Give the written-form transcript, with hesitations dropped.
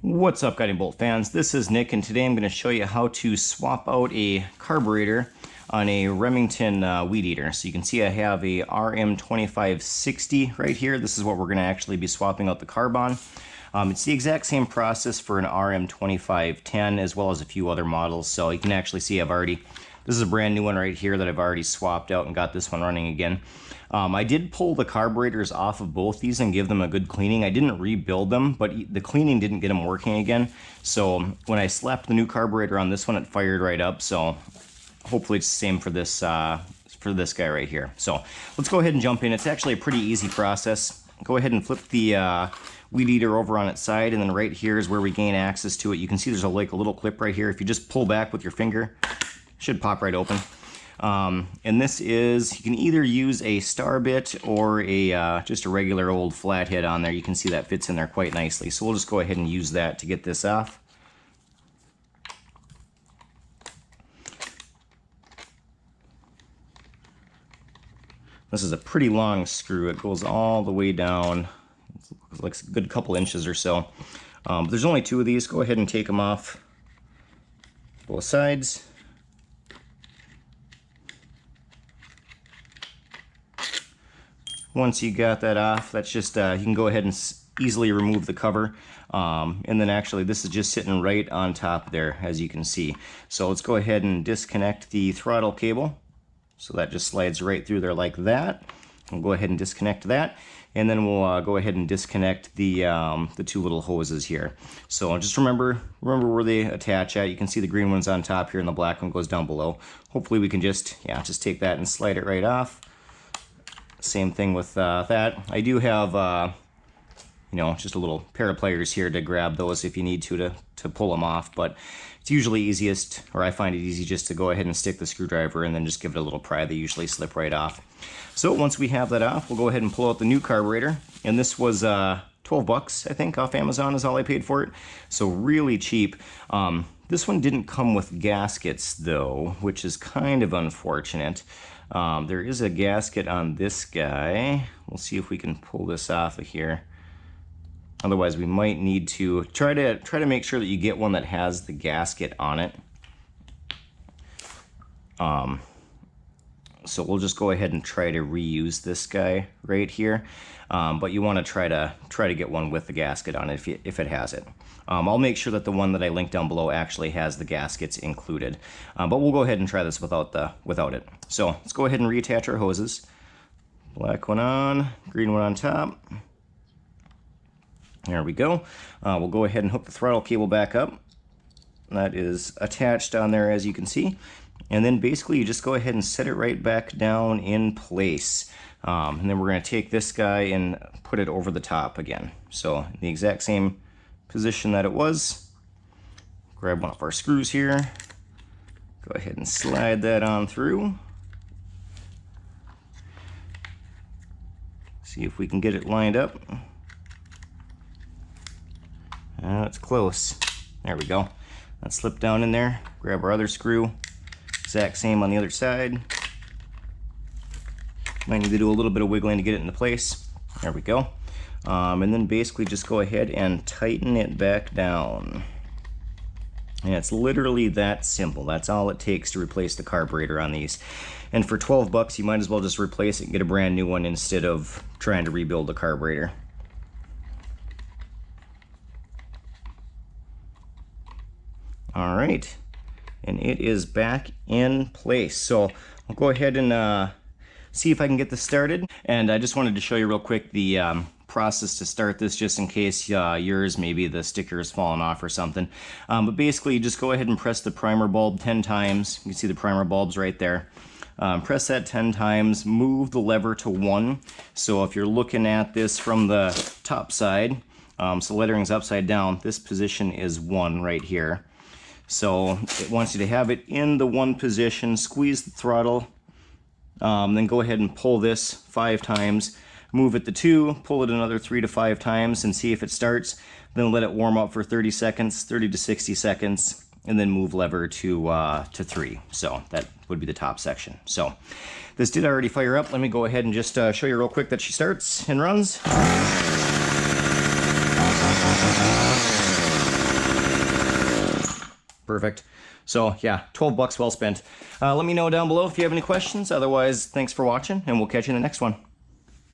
What's up, guiding bolt fans? This is Nick, and today I'm going to show you how to swap out a carburetor on a Remington weed eater. So you can see I have a RM2560 right here. This is what we're going to actually be swapping out the carb on. It's the exact same process for an RM2510 as well as a few other models. So you can actually see this is a brand new one right here that I've already swapped out and got this one running again. I did pull the carburetors off of both these and give them a good cleaning. I didn't rebuild them, but the cleaning didn't get them working again. So when I slapped the new carburetor on this one, it fired right up. So hopefully it's the same for this guy right here. So let's go ahead and jump in. It's actually a pretty easy process. Go ahead and flip the weed eater over on its side, and then right here is where we gain access to it. You can see there's a little clip right here. If you just pull back with your finger, it should pop right open. And this is, you can either use a star bit or just a regular old flathead on there. You can see that fits in there quite nicely. So we'll just go ahead and use that to get this off. This is a pretty long screw. It goes all the way down. It looks like a good couple inches or so. But there's only two of these. Go ahead and take them off both sides. Once you got that off, that's just, you can go ahead and easily remove the cover. And then actually this is just sitting right on top there, as you can see. So let's go ahead and disconnect the throttle cable. So that just slides right through there like that. We'll go ahead and disconnect that. And then we'll go ahead and disconnect the two little hoses here. So just remember where they attach at. You can see the green one's on top here and the black one goes down below. Hopefully we can just take that and slide it right off. Same thing with that. I do have, just a little pair of pliers here to grab those if you need to pull them off, but it's usually easiest, or I find it easy, just to go ahead and stick the screwdriver and then just give it a little pry. They usually slip right off. So once we have that off, we'll go ahead and pull out the new carburetor, and this was 12 bucks, I think, off Amazon is all I paid for it. So really cheap. This one didn't come with gaskets though, which is kind of unfortunate. There is a gasket on this guy. We'll see if we can pull this off of here. Otherwise, we might need to try to make sure that you get one that has the gasket on it. So we'll just go ahead and try to reuse this guy right here. But you want to try to get one with the gasket on it if it has it. I'll make sure that the one that I linked down below actually has the gaskets included. But we'll go ahead and try this without it. So let's go ahead and reattach our hoses. Black one on, green one on top. There we go. We'll go ahead and hook the throttle cable back up. That is attached on there, as you can see. And then basically you just go ahead and set it right back down in place. And then we're going to take this guy and put it over the top again. So in the exact same position that it was. Grab one of our screws here. Go ahead and slide that on through. See if we can get it lined up. It's close. There we go. Let's slip down in there. Grab our other screw. Exact same on the other side. Might need to do a little bit of wiggling to get it into place. There we go. And then basically just go ahead and tighten it back down. And it's literally that simple. That's all it takes to replace the carburetor on these. And for 12 bucks, you might as well just replace it and get a brand new one instead of trying to rebuild the carburetor. All right, and it is back in place. So I'll go ahead and see if I can get this started. And I just wanted to show you real quick the process to start this, just in case yours, maybe the sticker has fallen off or something. But basically, you just go ahead and press the primer bulb 10 times. You can see the primer bulbs right there. Press that 10 times, move the lever to 1. So if you're looking at this from the top side, so lettering's upside down, this position is 1 right here. So it wants you to have it in the 1 position, squeeze the throttle, then go ahead and pull this 5 times, move it to 2, pull it another 3 to 5 times and see if it starts, then let it warm up for 30 seconds, 30 to 60 seconds, and then move lever to 3. So that would be the top section. So this did already fire up. Let me go ahead and just show you real quick that she starts and runs. Perfect. So yeah, 12 bucks well spent. Let me know down below if you have any questions. Otherwise, thanks for watching, and we'll catch you in the next one.